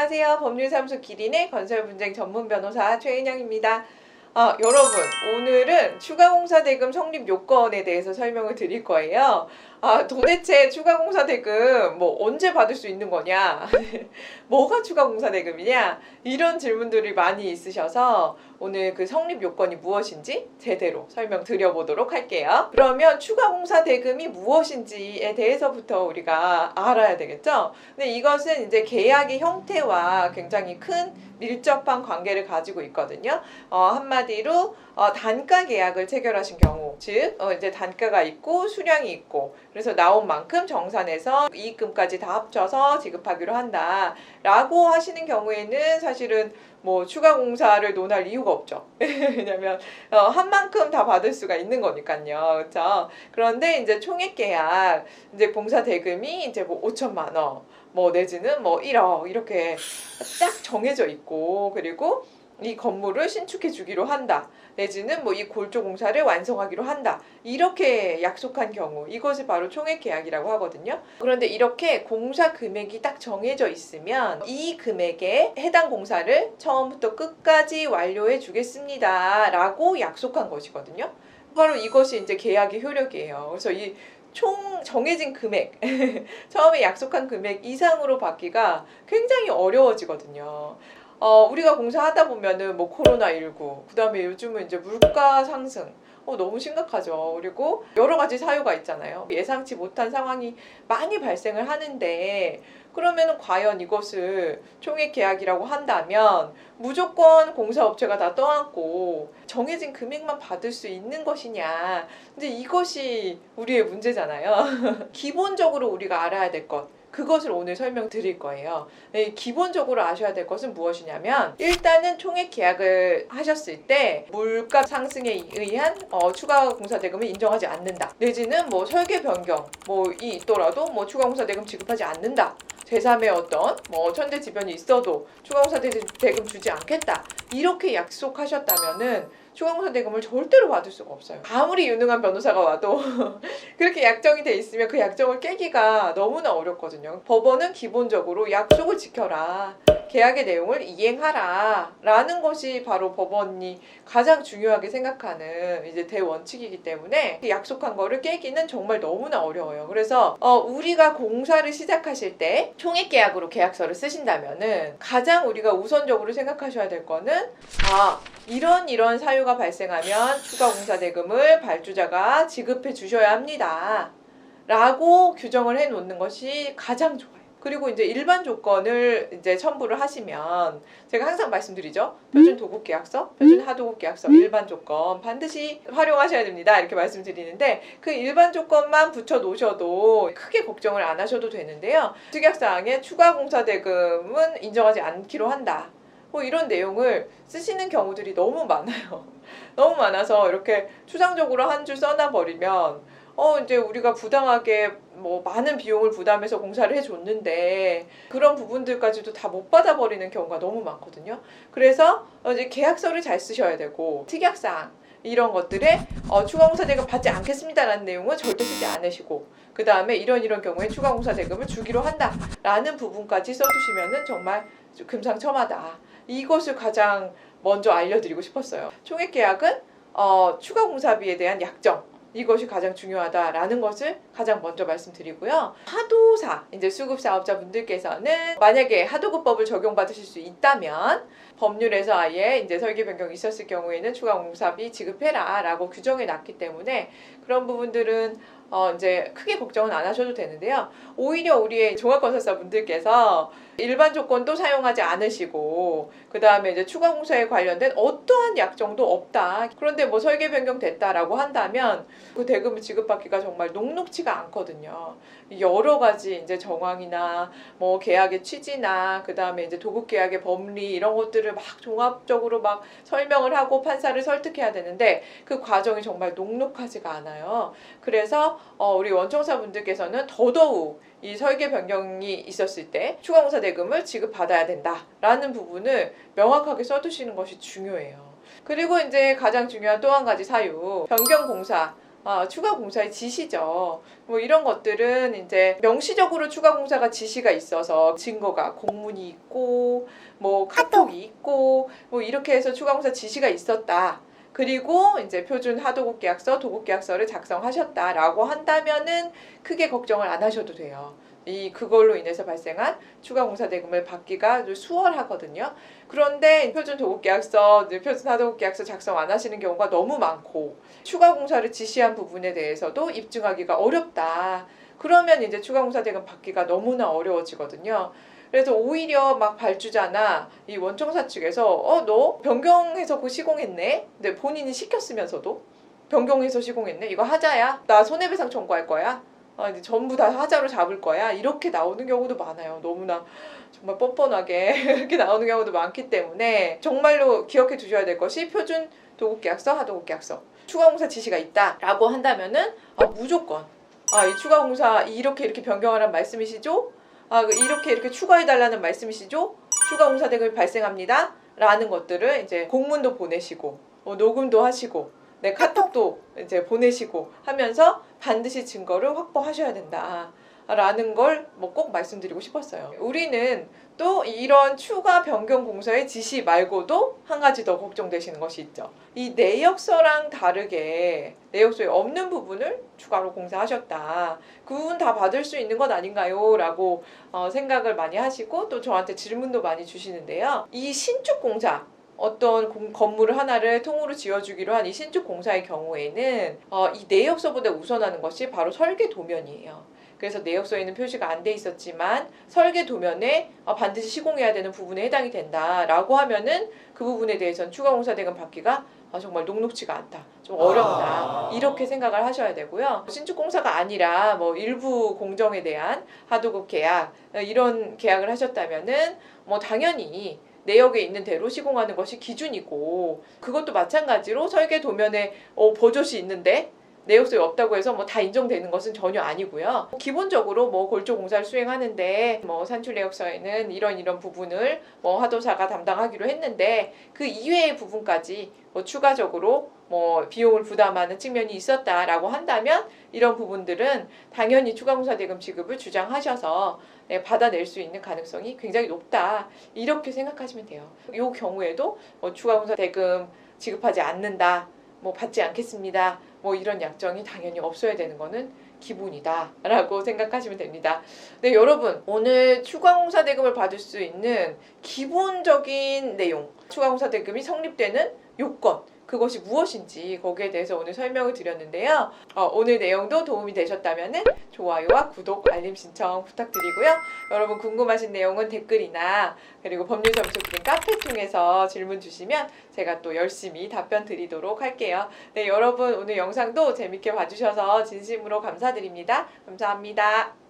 안녕하세요. 법률사무소 기린의 건설분쟁 전문 변호사 최인영입니다. 여러분, 오늘은 추가공사대금 성립 요건에 대해서 설명을 드릴 거예요. 도대체 추가공사대금 언제 받을 수 있는 거냐? 뭐가 추가공사대금이냐? 이런 질문들이 많이 있으셔서 오늘 그 성립 요건이 무엇인지 제대로 설명드려보도록 할게요. 그러면 추가공사대금이 무엇인지에 대해서부터 우리가 알아야 되겠죠? 근데 이것은 이제 계약의 형태와 굉장히 큰 밀접한 관계를 가지고 있거든요. 한마디로 단가 계약을 체결하신 경우, 즉 이제 단가가 있고 수량이 있고, 그래서 나온 만큼 정산해서 이익금까지 다 합쳐서 지급하기로 한다라고 하시는 경우에는 사실은 추가 공사를 논할 이유가 없죠. 왜냐면 한 만큼 다 받을 수가 있는 거니까요. 그렇죠? 그런데 이제 총액 계약, 이제 공사 대금이 이제 5천만 원, 내지는 1억 이렇게 딱 정해져 있고, 그리고 이 건물을 신축해 주기로 한다. 내지는 이 골조 공사를 완성하기로 한다. 이렇게 약속한 경우, 이것을 바로 총액 계약이라고 하거든요. 그런데 이렇게 공사 금액이 딱 정해져 있으면 이 금액에 해당 공사를 처음부터 끝까지 완료해 주겠습니다. 라고 약속한 것이거든요. 바로 이것이 이제 계약의 효력이에요. 그래서 이 총 정해진 금액, 처음에 약속한 금액 이상으로 받기가 굉장히 어려워지거든요. 우리가 공사하다 보면은 코로나19, 그 다음에 요즘은 이제 물가 상승, 너무 심각하죠. 그리고 여러 가지 사유가 있잖아요. 예상치 못한 상황이 많이 발생을 하는데, 그러면은 과연 이것을 총액 계약이라고 한다면 무조건 공사업체가 다 떠안고 정해진 금액만 받을 수 있는 것이냐. 근데 이것이 우리의 문제잖아요. 기본적으로 우리가 알아야 될 것. 그것을 오늘 설명드릴 거예요. 기본적으로 아셔야 될 것은 무엇이냐면, 일단은 총액 계약을 하셨을 때 물가 상승에 의한 추가 공사 대금을 인정하지 않는다. 내지는 설계 변경이 있더라도 추가 공사 대금 지급하지 않는다. 제3의 어떤 천재지변이 있어도 추가 공사 대금 주지 않겠다. 이렇게 약속하셨다면은 추가공사 대금을 절대로 받을 수가 없어요. 아무리 유능한 변호사가 와도 그렇게 약정이 돼 있으면 그 약정을 깨기가 너무나 어렵거든요. 법원은 기본적으로 약속을 지켜라, 계약의 내용을 이행하라 라는 것이 바로 법원이 가장 중요하게 생각하는 이제 대원칙이기 때문에 약속한 거를 깨기는 정말 너무나 어려워요. 그래서 우리가 공사를 시작하실 때 총액 계약으로 계약서를 쓰신다면은 가장 우리가 우선적으로 생각하셔야 될 거는 이런 사유가 발생하면 추가 공사 대금을 발주자가 지급해 주셔야 합니다. 라고 규정을 해 놓는 것이 가장 좋아요. 그리고 이제 일반 조건을 이제 첨부를 하시면, 제가 항상 말씀드리죠. 표준 도급 계약서, 표준 하도급 계약서, 일반 조건 반드시 활용하셔야 됩니다. 이렇게 말씀드리는데, 그 일반 조건만 붙여 놓으셔도 크게 걱정을 안 하셔도 되는데요. 특약사항에 추가 공사 대금은 인정하지 않기로 한다. 이런 내용을 쓰시는 경우들이 너무 많아요. 너무 많아서 이렇게 추상적으로 한 줄 써놔 버리면 이제 우리가 부당하게 많은 비용을 부담해서 공사를 해줬는데 그런 부분들까지도 다 못 받아버리는 경우가 너무 많거든요. 그래서 이제 계약서를 잘 쓰셔야 되고, 특약사항 이런 것들에 추가 공사 대금 받지 않겠습니다라는 내용은 절대 쓰지 않으시고, 그 다음에 이런 경우에 추가 공사 대금을 주기로 한다라는 부분까지 써두시면은 정말 금상첨화다. 이것을 가장 먼저 알려드리고 싶었어요. 총액 계약은 추가 공사비에 대한 약정, 이것이 가장 중요하다라는 것을 가장 먼저 말씀드리고요. 하도사, 이제 수급사업자분들께서는 만약에 하도급법을 적용받으실 수 있다면 법률에서 아예 이제 설계 변경이 있었을 경우에는 추가 공사비 지급해라 라고 규정해 놨기 때문에 그런 부분들은 이제 크게 걱정은 안 하셔도 되는데요. 오히려 우리의 종합건설사 분들께서 일반 조건도 사용하지 않으시고, 그 다음에 이제 추가 공사에 관련된 어떠한 약정도 없다. 그런데 설계 변경 됐다라고 한다면 그 대금을 지급받기가 정말 녹록치가 않거든요. 여러 가지 이제 정황이나 계약의 취지나, 그 다음에 이제 도급 계약의 법리 이런 것들을 막 종합적으로 막 설명을 하고 판사를 설득해야 되는데 그 과정이 정말 녹록하지가 않아요. 그래서 우리 원청사분들께서는 더더욱 이 설계 변경이 있었을 때 추가 공사 대금을 지급받아야 된다라는 부분을 명확하게 써두시는 것이 중요해요. 그리고 이제 가장 중요한 또 한 가지 사유, 변경 공사 추가 공사의 지시죠. 뭐 이런 것들은 이제 명시적으로 추가 공사가 지시가 있어서 증거가 공문이 있고 뭐 카톡이 있고 뭐 이렇게 해서 추가 공사 지시가 있었다. 그리고 이제 표준 하도급 계약서, 도급 계약서를 작성하셨다라고 한다면은 크게 걱정을 안 하셔도 돼요. 그걸로 인해서 발생한 추가 공사 대금을 받기가 아주 수월하거든요. 그런데 표준 도급 계약서, 표준 하도급 계약서 작성 안 하시는 경우가 너무 많고 추가 공사를 지시한 부분에 대해서도 입증하기가 어렵다. 그러면 이제 추가 공사 대금 받기가 너무나 어려워지거든요. 그래서 오히려 막 발주자나 이 원청사 측에서 너 변경해서 그 시공했네? 근데 본인이 시켰으면서도 변경해서 시공했네? 이거 하자야? 나 손해배상 청구할 거야? 이제 전부 다 하자로 잡을 거야? 이렇게 나오는 경우도 많아요. 너무나 정말 뻔뻔하게 이렇게 나오는 경우도 많기 때문에 정말로 기억해 두셔야 될 것이 표준 도급 계약서, 하도급 계약서 추가 공사 지시가 있다라고 한다면은 무조건 이 추가 공사 이렇게 변경하라는 말씀이시죠? 이렇게 추가해달라는 말씀이시죠? 추가 공사 대금이 발생합니다. 라는 것들을 이제 공문도 보내시고, 녹음도 하시고, 카톡도 이제 보내시고 하면서 반드시 증거를 확보하셔야 된다. 라는 걸 꼭 말씀드리고 싶었어요. 우리는 또 이런 추가 변경 공사의 지시 말고도 한 가지 더 걱정되시는 것이 있죠. 이 내역서랑 다르게 내역서에 없는 부분을 추가로 공사하셨다. 그 부분 다 받을 수 있는 것 아닌가요? 라고 생각을 많이 하시고 또 저한테 질문도 많이 주시는데요. 이 신축 공사 어떤 건물을 하나를 통으로 지어주기로 한 이 신축 공사의 경우에는 이 내역서보다 우선하는 것이 바로 설계 도면이에요. 그래서 내역서에는 표시가 안 돼 있었지만 설계 도면에 반드시 시공해야 되는 부분에 해당이 된다라고 하면은 그 부분에 대해서는 추가 공사 대금 받기가 정말 녹록지가 않다. 좀 어렵다. 이렇게 생각을 하셔야 되고요. 신축 공사가 아니라 뭐 일부 공정에 대한 하도급 계약 이런 계약을 하셨다면은 당연히 내역에 있는 대로 시공하는 것이 기준이고 그것도 마찬가지로 설계 도면에 버젓이 있는데 내역서에 없다고 해서 다 인정되는 것은 전혀 아니고요. 기본적으로 골조 공사를 수행하는데 산출 내역서에는 이런 부분을 하도사가 담당하기로 했는데 그 이외의 부분까지 추가적으로 비용을 부담하는 측면이 있었다라고 한다면 이런 부분들은 당연히 추가 공사 대금 지급을 주장하셔서 받아낼 수 있는 가능성이 굉장히 높다. 이렇게 생각하시면 돼요. 이 경우에도 추가 공사 대금 지급하지 않는다. 받지 않겠습니다. 이런 약정이 당연히 없어야 되는 거는 기본이다 라고 생각하시면 됩니다. 네, 여러분 오늘 추가공사 대금을 받을 수 있는 기본적인 내용, 추가공사 대금이 성립되는 요건 그것이 무엇인지 거기에 대해서 오늘 설명을 드렸는데요. 오늘 내용도 도움이 되셨다면 좋아요와 구독, 알림 신청 부탁드리고요. 여러분 궁금하신 내용은 댓글이나 그리고 법률사무소 기능 카페 통해서 질문 주시면 제가 또 열심히 답변 드리도록 할게요. 네, 여러분 오늘 영상도 재밌게 봐주셔서 진심으로 감사드립니다. 감사합니다.